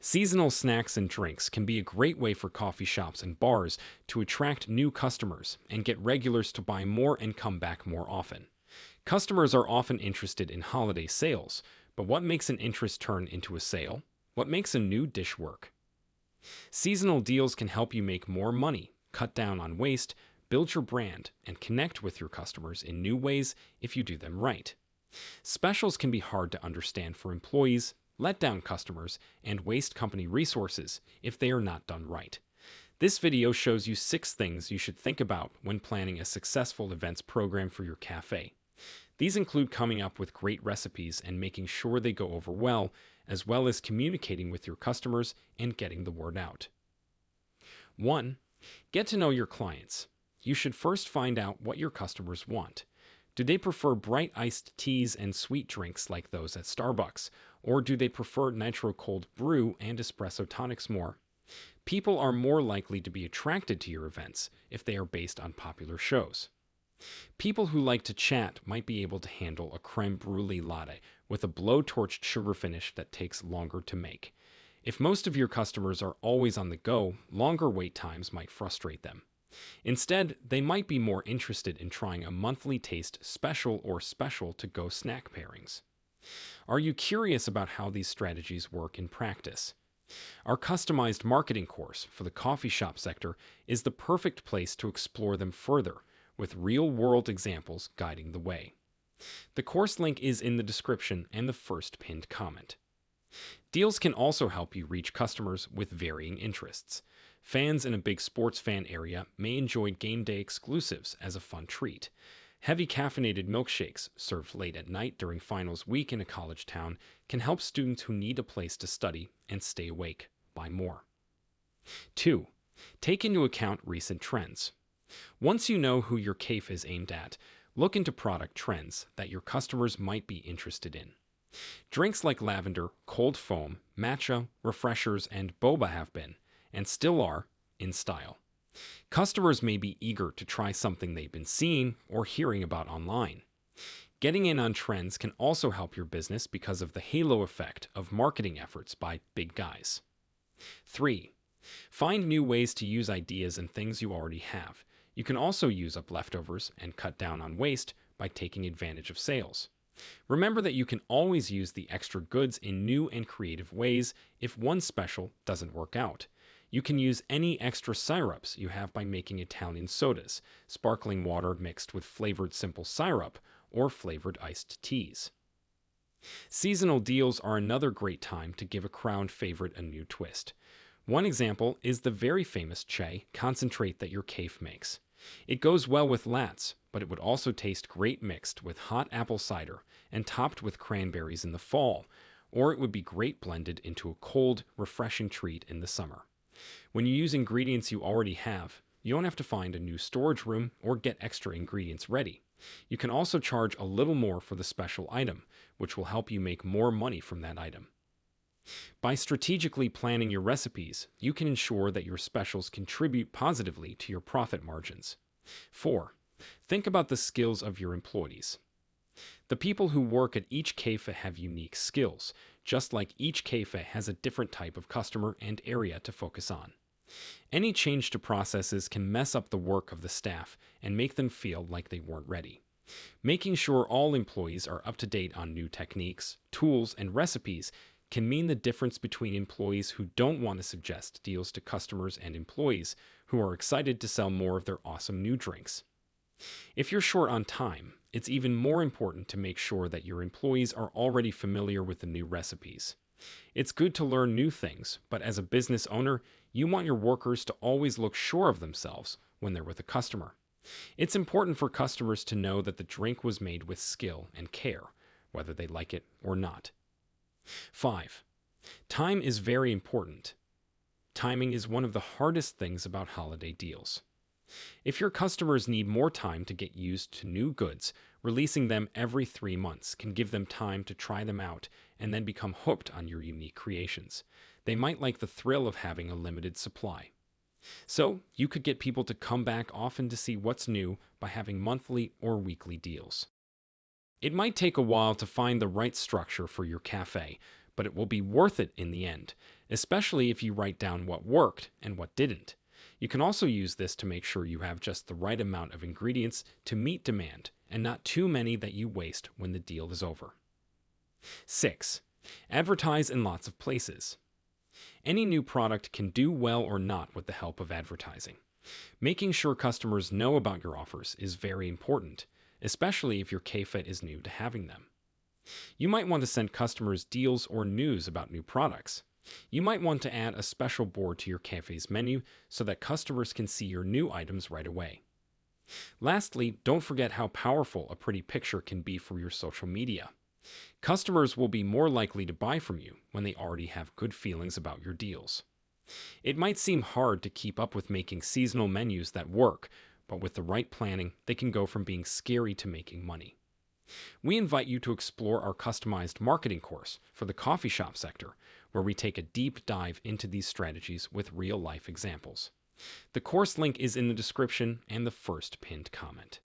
Seasonal snacks and drinks can be a great way for coffee shops and bars to attract new customers and get regulars to buy more and come back more often. Customers are often interested in holiday sales, but what makes an interest turn into a sale? What makes a new dish work? Seasonal deals can help you make more money, cut down on waste, build your brand, and connect with your customers in new ways if you do them right. Specials can be hard to understand for employees, let down customers, and waste company resources if they are not done right. This video shows you 6 things you should think about when planning a successful events program for your cafe. These include coming up with great recipes and making sure they go over well as communicating with your customers and getting the word out. 1. Get to know your clients. You should first find out what your customers want. Do they prefer bright iced teas and sweet drinks like those at Starbucks, or do they prefer nitro cold brew and espresso tonics more? People are more likely to be attracted to your events if they are based on popular shows. People who like to chat might be able to handle a creme brulee latte with a blow-torched sugar finish that takes longer to make. If most of your customers are always on the go, longer wait times might frustrate them. Instead, they might be more interested in trying a monthly taste special or special-to-go snack pairings. Are you curious about how these strategies work in practice? Our customized marketing course for the coffee shop sector is the perfect place to explore them further, with real-world examples guiding the way. The course link is in the description and the first pinned comment. Deals can also help you reach customers with varying interests. Fans in a big sports fan area may enjoy game day exclusives as a fun treat. Heavy caffeinated milkshakes served late at night during finals week in a college town can help students who need a place to study and stay awake buy more. 2. Take into account recent trends. Once you know who your cafe is aimed at, look into product trends that your customers might be interested in. Drinks like lavender, cold foam, matcha, refreshers, and boba have been, and still are, in style. Customers may be eager to try something they've been seeing or hearing about online. Getting in on trends can also help your business because of the halo effect of marketing efforts by big guys. 3. Find new ways to use ideas and things you already have. You can also use up leftovers and cut down on waste by taking advantage of sales. Remember that you can always use the extra goods in new and creative ways if one special doesn't work out. You can use any extra syrups you have by making Italian sodas, sparkling water mixed with flavored simple syrup, or flavored iced teas. Seasonal deals are another great time to give a crowd favorite a new twist. One example is the very famous chai concentrate that your cafe makes. It goes well with lattes, but it would also taste great mixed with hot apple cider and topped with cranberries in the fall, or it would be great blended into a cold, refreshing treat in the summer. When you use ingredients you already have, you don't have to find a new storage room or get extra ingredients ready. You can also charge a little more for the special item, which will help you make more money from that item. By strategically planning your recipes, you can ensure that your specials contribute positively to your profit margins. 4. Think about the skills of your employees. The people who work at each cafe have unique skills, just like each cafe has a different type of customer and area to focus on. Any change to processes can mess up the work of the staff and make them feel like they weren't ready. Making sure all employees are up to date on new techniques, tools, and recipes can mean the difference between employees who don't want to suggest deals to customers and employees who are excited to sell more of their awesome new drinks. If you're short on time, it's even more important to make sure that your employees are already familiar with the new recipes. It's good to learn new things, but as a business owner, you want your workers to always look sure of themselves when they're with a customer. It's important for customers to know that the drink was made with skill and care, whether they like it or not. 5. Time is very important. Timing is one of the hardest things about holiday deals. If your customers need more time to get used to new goods, releasing them every 3 months can give them time to try them out and then become hooked on your unique creations. They might like the thrill of having a limited supply. So, you could get people to come back often to see what's new by having monthly or weekly deals. It might take a while to find the right structure for your cafe, but it will be worth it in the end. especially if you write down what worked and what didn't. You can also use this to make sure you have just the right amount of ingredients to meet demand and not too many that you waste when the deal is over. 6. Advertise in lots of places. Any new product can do well or not with the help of advertising. Making sure customers know about your offers is very important, especially if your café is new to having them. You might want to send customers deals or news about new products. You might want to add a special board to your café's menu so that customers can see your new items right away. Lastly, don't forget how powerful a pretty picture can be for your social media. Customers will be more likely to buy from you when they already have good feelings about your deals. It might seem hard to keep up with making seasonal menus that work, but with the right planning, they can go from being scary to making money. We invite you to explore our customized marketing course for the coffee shop sector, where we take a deep dive into these strategies with real-life examples. The course link is in the description and the first pinned comment.